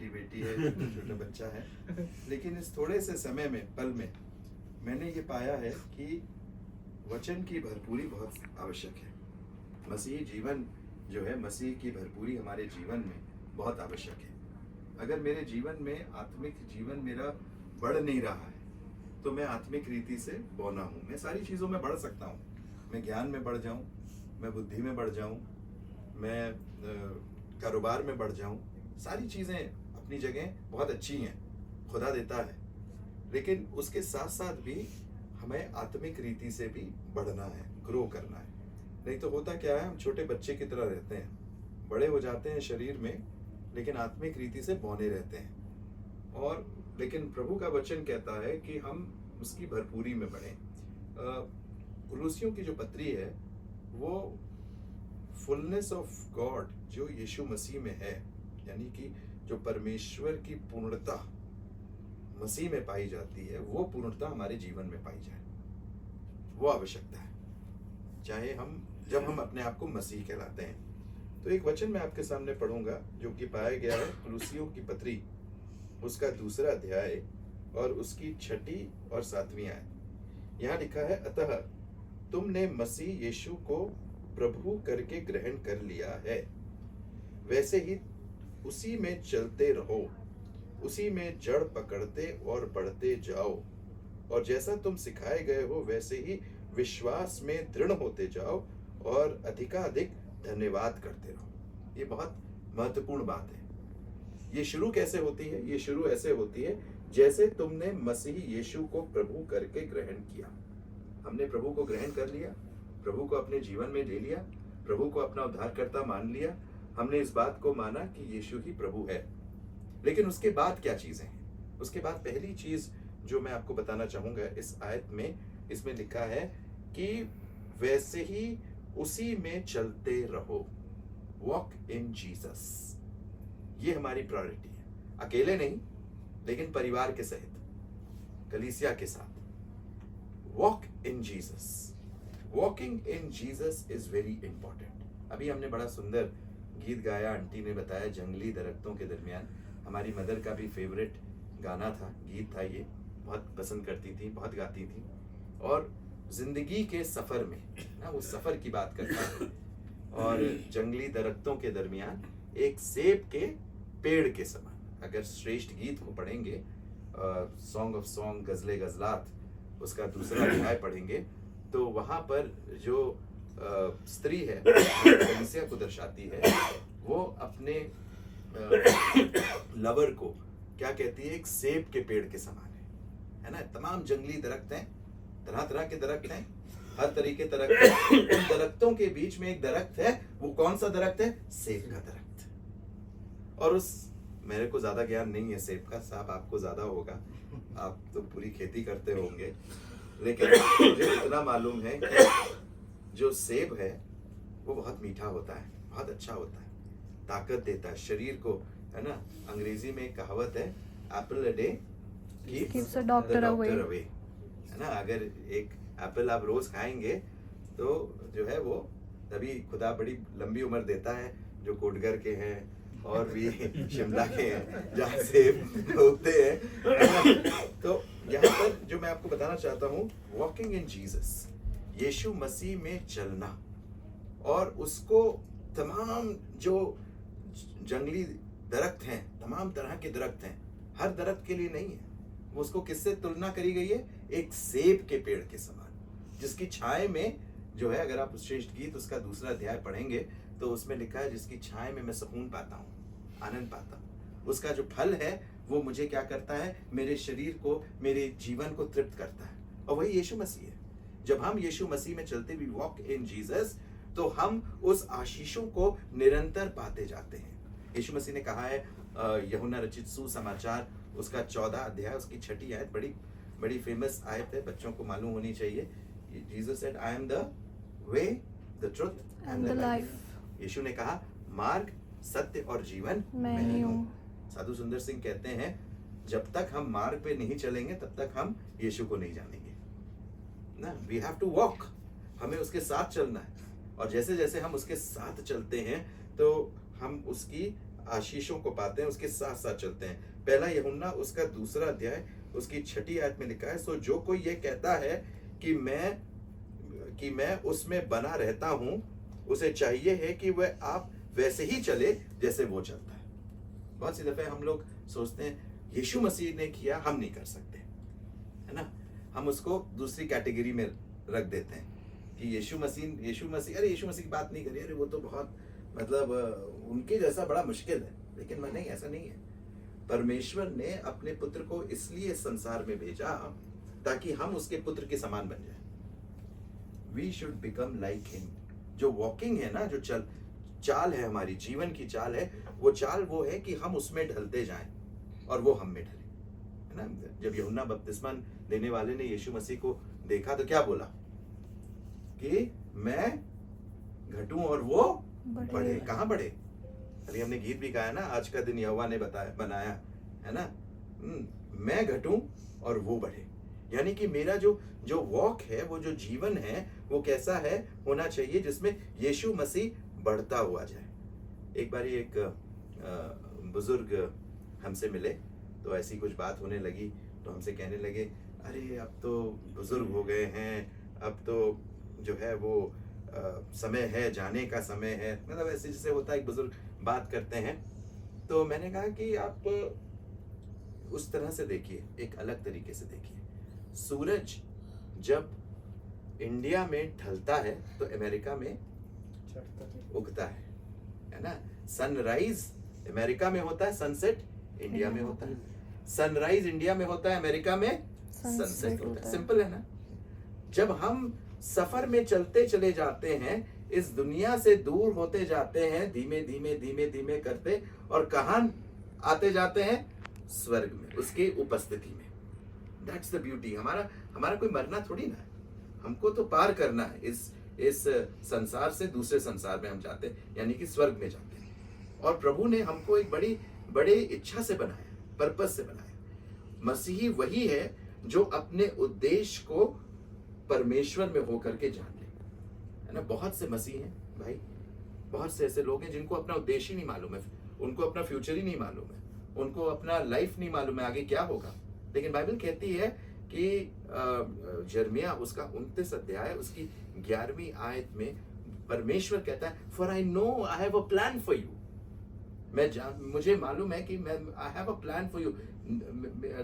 छोटी बेटी है, छोटा बच्चा है, लेकिन इस थोड़े से समय में, पल में, मैंने ये पाया है कि वचन की भरपूरी बहुत आवश्यक है। मसीही जीवन जो है, मसीह की भरपूरी हमारे जीवन में बहुत आवश्यक है। अगर मेरे जीवन में आत्मिक जीवन मेरा बढ़ नहीं रहा है तो मैं आत्मिक रीति से बौना हूँ। मैं सारी चीज़ों में बढ़ सकता हूँ, मैं ज्ञान में बढ़ जाऊँ, मैं बुद्धि में बढ़ जाऊँ, मैं कारोबार में बढ़ जाऊँ, सारी चीज़ें अपनी जगह बहुत अच्छी हैं, खुदा देता है, लेकिन उसके साथ साथ भी हमें आत्मिक रीति से भी बढ़ना है, ग्रो करना है। नहीं तो होता क्या है, हम छोटे बच्चे की तरह रहते हैं, बड़े हो जाते हैं शरीर में, लेकिन आत्मिक रीति से बौने रहते हैं। और लेकिन प्रभु का वचन कहता है कि हम उसकी भरपूरी में बढ़ें। कुलुसियों की जो पत्री है वो फुलनेस ऑफ गॉड जो यीशु मसीह में है, यानी कि जो परमेश्वर की पूर्णता मसीह में पाई जाती है, वो पूर्णता हमारे जीवन में पाई जाए, वो आवश्यकता है, चाहे हम जब हम अपने आप को मसीह कहलाते हैं। तो एक वचन मैं आपके सामने पढ़ूंगा जो कि पाया गया है कुलुसियों की पत्री, उसका 2 अध्याय और उसकी 6 और 7 आयत। यहाँ लिखा है, अतः तुमने मसीह यीशु को प्रभु करके ग्रहण कर लिया है, वैसे ही उसी में चलते रहो, उसी में जड़ पकड़ते और बढ़ते जाओ, और जैसा तुम सिखाए गए हो वैसे ही विश्वास में दृढ़ होते जाओ और अधिकाधिक धन्यवाद करते रहो। ये बहुत महत्वपूर्ण बात है। ये शुरू कैसे होती है? ये शुरू ऐसे होती है जैसे तुमने मसीह यीशु को प्रभु करके ग्रहण किया। हमने प्रभु को ग्रहण कर लिया, प्रभु को अपने जीवन में ले लिया, प्रभु को अपना उद्धारकर्ता मान लिया, हमने इस बात को माना कि यीशु ही प्रभु है। लेकिन उसके बाद क्या चीजें हैं? उसके बाद पहली चीज जो मैं आपको बताना चाहूंगा इस आयत में, इसमें लिखा है कि वैसे ही उसी में चलते रहो, वॉक इन जीसस। ये हमारी प्रायोरिटी है, अकेले नहीं लेकिन परिवार के सहित, कलीसिया के साथ। Walk in Jesus, walking in Jesus is very important. अभी हमने बड़ा सुंदर गीत गाया, आंटी ने बताया, जंगली दरख्तों के दरमियान। हमारी मदर का भी फेवरेट गाना था, गीत था, ये बहुत पसंद करती थी, बहुत गाती थी। और जिंदगी के सफर में ना, वो सफर की बात करता है, और जंगली दरख्तों के दरमियान एक सेब के पेड़ के समान। अगर श्रेष्ठ गीत को पढ़ेंगे, सॉन्ग ऑफ सॉन्ग, गजले गजलात, उसका 2 अध्याय पढ़ेंगे, तो वहां पर जो स्त्री है कलीसिया को दर्शाती है, वो अपने लवर को क्या कहती है? एक सेब के पेड़ के समान है ना। तमाम जंगली दरख्त हैं, तरह तरह के दरख्त हैं, हर तरीके दरख्त। उन दरख्तों के बीच में एक दरख्त है, वो कौन सा दरख्त है? सेब का दरख्त। और उस, मेरे को ज्यादा ज्ञान नहीं है सेब का, साहब आपको ज्यादा होगा, आप तो पूरी खेती करते होंगे, लेकिन मुझे इतना मालूम है कि जो सेब है वो बहुत मीठा होता है, बहुत अच्छा होता है, ताकत देता है शरीर को, है ना। अंग्रेजी में एक कहावत है, Apple a day keeps the doctor away, है ना। अगर एक एप्पल आप रोज खाएंगे तो जो है वो, तभी खुदा बड़ी लंबी उम्र देता है। जो कोटगर के हैं और भी शिमला के हैं जहाँ सेब उगते हैं। तो यहाँ पर जो मैं आपको बताना चाहता हूँ, वॉकिंग इन जीसस, यीशु मसीह में चलना, और उसको तमाम जो जंगली दरख्त हैं, तमाम तरह के दरख्त हैं, हर दरख्त के लिए नहीं है, वो उसको किससे तुलना करी गई है? एक सेब के पेड़ के समान, जिसकी छाए में जो है, अगर आप श्रेष्ठ गीत उसका 2 अध्याय पढ़ेंगे तो उसमें लिखा है, जिसकी छाए में मैं सुकून पाता हूँ, आनंद पाता हूँ। उसका जो फल है वो मुझे क्या करता है? मेरे शरीर को, मेरे जीवन को तृप्त करता है, और वही यीशु मसीह है। जब हम यीशु मसीह में चलते, वी वॉक इन जीसस, तो हम उस आशीषों को निरंतर पाते जाते हैं। यीशु मसीह ने कहा है, यूहन्ना रचित सुसमाचार उसका 14 अध्याय उसकी 6 आयत, बड़ी फेमस आयत है, बच्चों को मालूम होनी चाहिए। Jesus said, I am the way, the truth and the life. यीशु ने कहा, मार्ग, सत्य और जीवन मैं ही हूँ। साधु सुंदर सिंह कहते हैं, जब तक हम मार्ग पे नहीं चलेंगे तब तक हम यीशु को नहीं जानेंगे ना। वी हैव टू वॉक, हमें उसके साथ चलना है, और जैसे जैसे हम उसके साथ चलते हैं तो हम उसकी आशीषों को पाते हैं, उसके साथ साथ चलते हैं। पहला यूहन्ना उसका 2 अध्याय उसकी 6 आयत में लिखा है, सो जो कोई ये कहता है कि मैं उसमें बना रहता हूं, उसे चाहिए है कि वह आप वैसे ही चले जैसे वो चलता है। बहुत सी दफे हम लोग सोचते हैं यीशु मसीह ने किया, हम नहीं कर सकते, है ना। हम उसको दूसरी कैटेगरी में रख देते हैं कि यीशु मसीह अरे यीशु मसीह की बात नहीं करी, अरे वो तो बहुत मतलब उनके जैसा बड़ा मुश्किल है। लेकिन नहीं, ऐसा नहीं है। परमेश्वर ने अपने पुत्र को इसलिए संसार में भेजा ताकि हम उसके पुत्र के समान बन जाए। We should become like him. जो वॉकिंग है ना, जो चाल है, हमारी जीवन की चाल है, वो चाल वो है कि हम उसमें ढलते जाएं और वो हम में ढले, है ना। जब यूहन्ना बपतिस्मा देने वाले ने यीशु मसीह को देखा तो क्या बोला कि मैं घटूं और वो बढ़े। कहाँ बढ़े? अभी हमने गीत भी गाया ना, आज का दिन यहोवा ने बनाया, है ना। मैं घटूं और वो बढ़े। यानी कि मेरा जो वॉक है, वो जो जीवन है, वो कैसा है होना चाहिए जिसमें यीशु मसीह बढ़ता हुआ जाए। एक बार एक बुजुर्ग हमसे मिले तो ऐसी कुछ बात होने लगी, तो हमसे कहने लगे, अरे अब तो बुजुर्ग हो गए हैं, अब तो जो है वो समय है, जाने का समय है। मतलब ऐसे जैसे होता है, एक बुजुर्ग बात करते हैं। तो मैंने कहा कि आप उस तरह से देखिए, एक अलग तरीके से देखिए। सूरज जब इंडिया में ढलता है तो अमेरिका में उगता है ना। सनराइज अमेरिका में होता है, सनसेट इंडिया में होता है। सनराइज इंडिया में होता है, अमेरिका में सनसेट होता है। सिंपल है ना। जब हम सफर में चलते चले जाते हैं, इस दुनिया से दूर होते जाते हैं, धीमे धीमे धीमे धीमे करते, और कहां आते जाते हैं? स्वर्ग में, उसकी उपस्थिति में। That's the beauty. हमारा कोई मरना थोड़ी ना है, हमको तो पार करना है। इस संसार से दूसरे संसार में हम जाते हैं, यानी कि स्वर्ग में जाते हैं। और प्रभु ने हमको एक बड़ी इच्छा से बनाया, पर्पस से बनाया। मसीही वही है जो अपने उद्देश्य को परमेश्वर में होकर के जान ले, है ना। बहुत से मसीह हैं भाई, बहुत से ऐसे लोग हैं जिनको अपना उद्देश्य ही नहीं मालूम है, उनको अपना फ्यूचर ही नहीं मालूम है, उनको अपना लाइफ नहीं मालूम है आगे क्या होगा। लेकिन बाइबल कहती है कि यिर्मयाह उसका 29 अध्याय उसकी 11वीं आयत में परमेश्वर कहता है, for I know I have a plan for you. मुझे मालूम है कि I have a plan for you,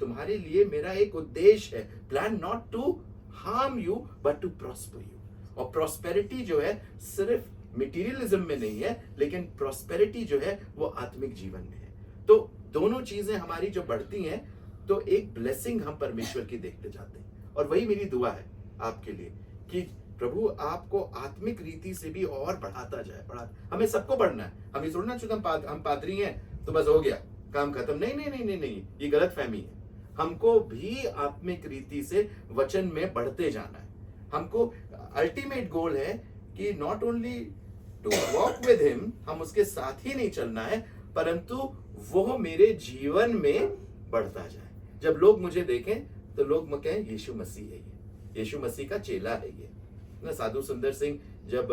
तुम्हारे लिए मेरा एक उद्देश्य है। Plan not to harm you but to prosper you. और प्रॉस्पेरिटी जो है सिर्फ मटेरियलिज्म में नहीं है, लेकिन प्रॉस्पेरिटी जो है वो आत्मिक जीवन में है। तो दोनों चीजें हमारी जो बढ़ती हैं, तो एक ब्लेसिंग हम परमेश्वर की देखते जाते हैं। और वही मेरी दुआ है आपके लिए कि प्रभु आपको आत्मिक रीति से भी और बढ़ाता जाए। हमें सबको बढ़ना है। हम ये थोड़ा ना हम पादरी हैं तो बस हो गया, काम खत्म। नहीं नहीं नहीं नहीं नहीं, ये गलत फहमी है। हमको भी आत्मिक रीति से वचन में बढ़ते जाना है। हमको अल्टीमेट गोल है कि not only to walk with him, हम उसके साथ ही नहीं चलना है, परंतु वो मेरे जीवन में बढ़ता जाए। जब लोग मुझे देखें तो लोग कहें यीशु मसीह है ये, यीशु मसीह का चेला है ये ना। साधु सुंदर सिंह जब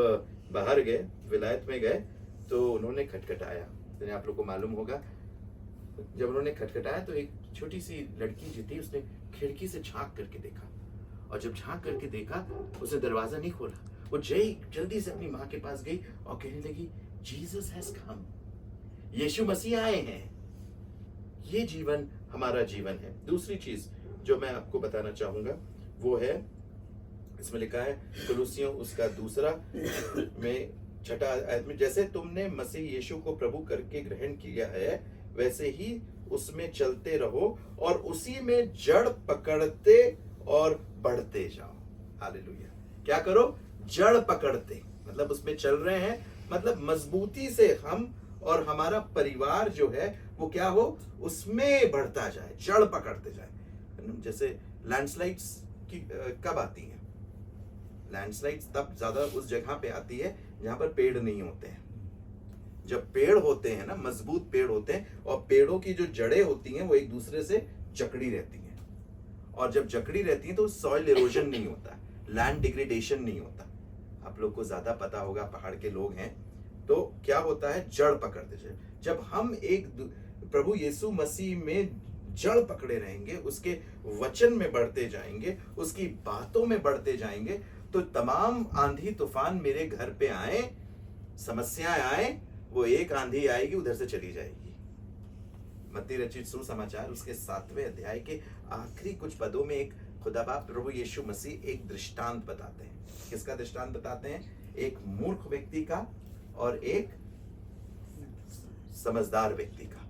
बाहर गए, विलायत में गए, तो उन्होंने खटखटाया। आप लोग को मालूम होगा, जब उन्होंने खटखटाया तो एक छोटी सी लड़की जो थी उसने खिड़की से झांक करके देखा, और जब झांक करके देखा उसने दरवाजा नहीं खोला। वो जल्दी से अपनी माँ के पास गई और कहने लगी, जीसस हैज कम, यीशु मसीह आए हैं। ये जीवन हमारा जीवन है। दूसरी चीज जो मैं आपको बताना चाहूंगा वो है, इसमें लिखा है कुलुसियों उसका 2 में 6 आयत में, जैसे तुमने मसीह यीशु को प्रभु करके ग्रहण किया है, वैसे ही उसमें चलते रहो और उसी में जड़ पकड़ते और बढ़ते जाओ। हालेलुया। क्या करो? जड़ पकड़ते, मतलब उसमें चल रहे हैं, मतलब मजबूती से हम और हमारा परिवार जो है वो क्या हो, उसमें बढ़ता जाए, जड़ पकड़ते जाए। जैसे लैंडस्लाइड्स की कब आती है? लैंडस्लाइड्स तब ज्यादा उस जगह पे आती है जहां पर पेड़ नहीं होते हैं। जब पेड़ होते हैं ना, मजबूत पेड़ होते हैं, और पेड़ों की जो जड़ें होती हैं वो एक दूसरे से जकड़ी रहती हैं, और जब जकड़ी रहती हैं तो सॉइल इरोजन नहीं होता, लैंड डिग्रेडेशन नहीं होता। आप लोग को ज्यादा पता होगा, पहाड़ के लोग हैं, तो क्या होता है, जड़ पकड़ते जाए। जब हम एक प्रभु यीशु मसीह में जड़ पकड़े रहेंगे, उसके वचन में बढ़ते जाएंगे, उसकी बातों में बढ़ते जाएंगे, तो तमाम आंधी तूफान मेरे घर पे आए, समस्याएं आए, वो एक आंधी आएगी उधर से चली जाएगी। मत्ती रचित सुसमाचार उसके 7वें अध्याय के आखिरी कुछ पदों में एक खुदा बाप प्रभु यीशु मसीह एक दृष्टांत बताते हैं। किसका दृष्टांत बताते हैं? एक मूर्ख व्यक्ति का और एक समझदार व्यक्ति का।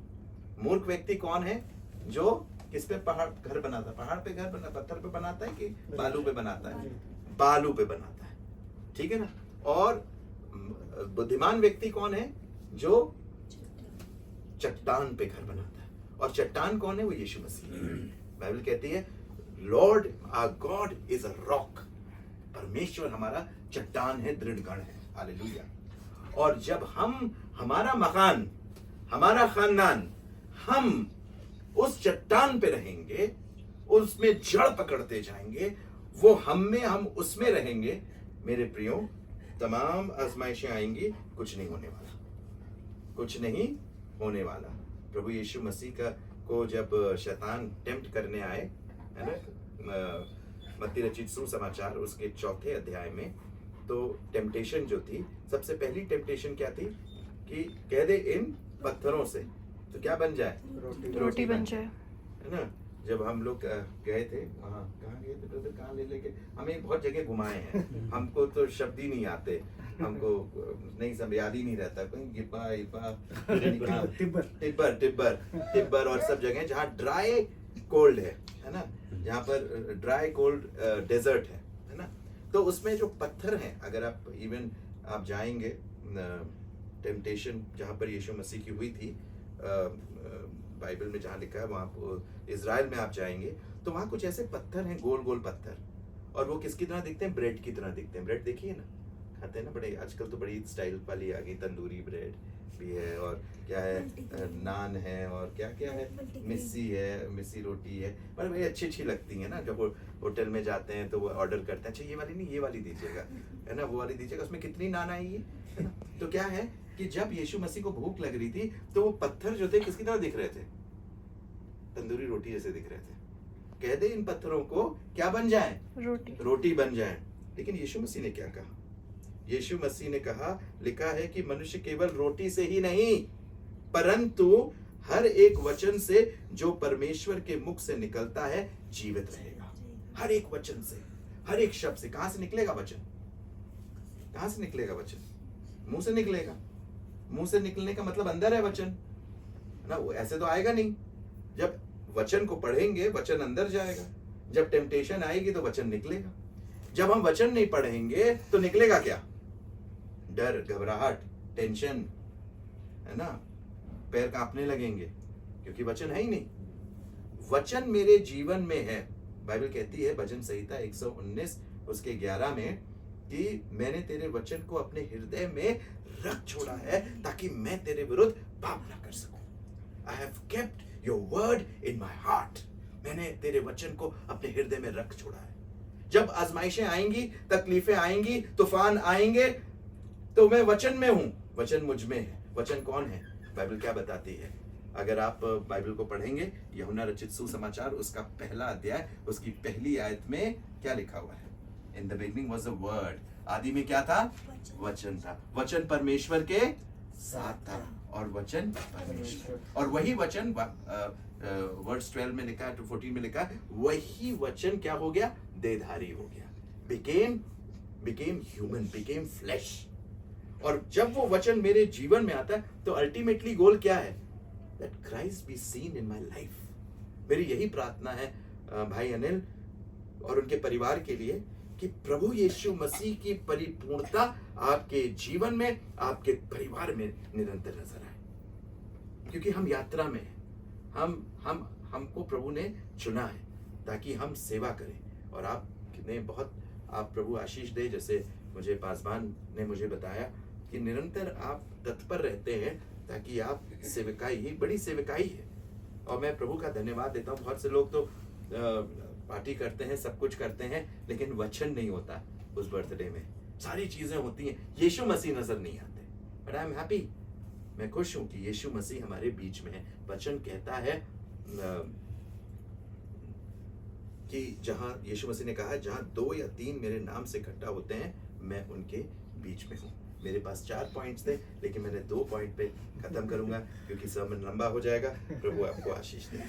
मूर्ख व्यक्ति कौन है? जो किस पे पहाड़ घर बनाता, पहाड़ पे घर बना, पत्थर पे बनाता है कि बालू पे बनाता है? बालू पे बनाता है, ठीक है ना। और बुद्धिमान व्यक्ति कौन है? जो चट्टान पे घर बनाता है। और चट्टान कौन है? वो यीशु मसीह है। बाइबल कहती है Lord our God is a rock, परमेश्वर हमारा चट्टान है, दृढ़ गढ़ है। हालेलुया। और जब हम, हमारा मकान, हमारा खानदान, हम उस चट्टान पे रहेंगे, उसमें जड़ पकड़ते जाएंगे, वो हम में, हम उसमें रहेंगे, मेरे प्रियो, तमाम आजमाइशें आएंगी, कुछ नहीं होने वाला, कुछ नहीं होने वाला। प्रभु यीशु मसीह को जब शैतान टेम्प्ट करने आए, है ना, मत्ती रचित सुसमाचार उसके 4थे अध्याय में, तो टेम्पटेशन जो थी, सबसे पहली टेम्पटेशन क्या थी कि कह दे इन पत्थरों से तो क्या बन जाए? रोटी बन जाए, है ना। जब हम लोग गए थे वहाँ, कहाँ गए थे ब्रदर, कहाँ ले लेके हमें बहुत जगह घुमाए हैं, हमको तो शब्द ही नहीं आते, हमको नहीं सब याद ही नहीं रहता, कहीं गिब्बा इब्बा टिब्बर और सब जगह जहाँ ड्राई कोल्ड है ना, जहाँ पर ड्राई कोल्ड डेजर्ट है ना। तो उसमें जो पत्थर हैं, अगर आप इवन आप जाएंगे टेम्पटेशन जहाँ पर यीशु मसीह की हुई थी, बाइबल में जहाँ लिखा है, वहाँ इजराइल में आप जाएंगे तो वहाँ कुछ ऐसे पत्थर हैं, गोल गोल पत्थर, और वो किसकी तरह दिखते हैं? ब्रेड की तरह दिखते हैं। ब्रेड देखिए ना, खाते हैं ना, बड़े आजकल तो बड़ी स्टाइल वाली आ गई, तंदूरी ब्रेड भी है, और क्या है, नान है, और क्या क्या है, मिस्सी है, मिस्सी रोटी है, पर बड़ी अच्छी अच्छी लगती है ना। जब वो होटल में जाते हैं तो वो ऑर्डर करते हैं, अच्छा ये वाली नहीं, ये वाली दीजिएगा, है ना, वो वाली दीजिएगा। उसमें कितनी नान आएगी, है ना। तो क्या है कि जब यीशु मसीह को भूख लग रही थी तो वो पत्थर जो थे किसकी तरह दिख रहे थे? तंदूरी रोटी जैसे दिख रहे थे। कह दे इन पत्थरों को क्या बन जाए? रोटी बन जाए। लेकिन यीशु मसीह ने क्या कहा? यीशु मसीह ने कहा, लिखा है कि मनुष्य केवल रोटी से ही नहीं परंतु हर एक वचन से जो परमेश्वर के मुख से निकलता है जीवित रहेगा। हर एक वचन से, हर एक शब्द से। कहां से निकलेगा वचन? कहां से निकलेगा वचन? मुंह से निकलेगा। मुंह से निकलने का मतलब अंदर है वचन, है ना। वो ऐसे तो आएगा नहीं। जब वचन को पढ़ेंगे वचन अंदर जाएगा, जब टेम्पटेशन आएगी तो वचन निकलेगा। जब हम वचन नहीं पढ़ेंगे तो निकलेगा क्या? डर, घबराहट, टेंशन, है ना, पैर कांपने लगेंगे, क्योंकि वचन है ही नहीं। वचन मेरे जीवन में है। बाइबल कहती है भजन संहिता 119 उसके 11 में कि मैंने तेरे वचन को अपने हृदय में रख छोड़ा है ताकि मैं तेरे विरुद्ध पाप ना कर सकूं। I have kept your word in my heart. मैंने तेरे वचन को अपने हृदय में रख छोड़ा है। जब आजमाइशें आएंगी, तकलीफें आएंगी, तूफान आएंगे, तो मैं वचन में हूं, वचन मुझ में है। वचन कौन है? बाइबल क्या बताती है? अगर आप बाइबल को पढ़ेंगे, यूहन्ना रचित सुसमाचार उसका 1 अध्याय उसकी 1 आयत में क्या लिखा हुआ है? In the beginning was the word. आदि में क्या था? वचन था। वचन परमेश्वर के साथ था और वचन परमेश्वर, और वही वचन वर्स 12 में लिखा है, 14 में लिखा है, वही वचन क्या हो गया? देहधारी हो गया, became human, became flesh। और जब वो वचन मेरे जीवन में आता है तो अल्टीमेटली गोल क्या है? That Christ be seen in my life। मेरी यही प्रार्थना है भाई अनिल और उनके परिवार के लिए कि प्रभु यीशु मसीह की परिपूर्णता आपके जीवन में, आपके परिवार में निरंतर नजर आए, क्योंकि हम यात्रा में हैं। हमको प्रभु ने चुना है ताकि हम सेवा करें, और आपने बहुत, आप प्रभु आशीष दे, जैसे मुझे पासवान ने मुझे बताया कि निरंतर आप तत्पर रहते हैं ताकि आप सेवकाई, ही बड़ी सेवकाई है। और मैं प्रभु का धन्यवाद देता हूँ। बहुत से लोग तो पार्टी करते हैं, सब कुछ करते हैं, लेकिन वचन नहीं होता उस बर्थडे में। सारी चीजें होती हैं, यीशु मसीह नजर नहीं आते। बट आई एम हैप्पी, मैं खुश हूं कि यीशु मसीह हमारे बीच में है। वचन कहता है कि जहां यीशु मसीह ने कहा, जहां 2 या 3 मेरे नाम से इकट्ठा होते हैं, मैं उनके बीच में हूँ। मेरे पास 4 पॉइंट्स थे, लेकिन मैंने 2 पॉइंट पे खत्म करूंगा क्योंकि सर्मन लंबा हो जाएगा। प्रभु आपको आशीष दे।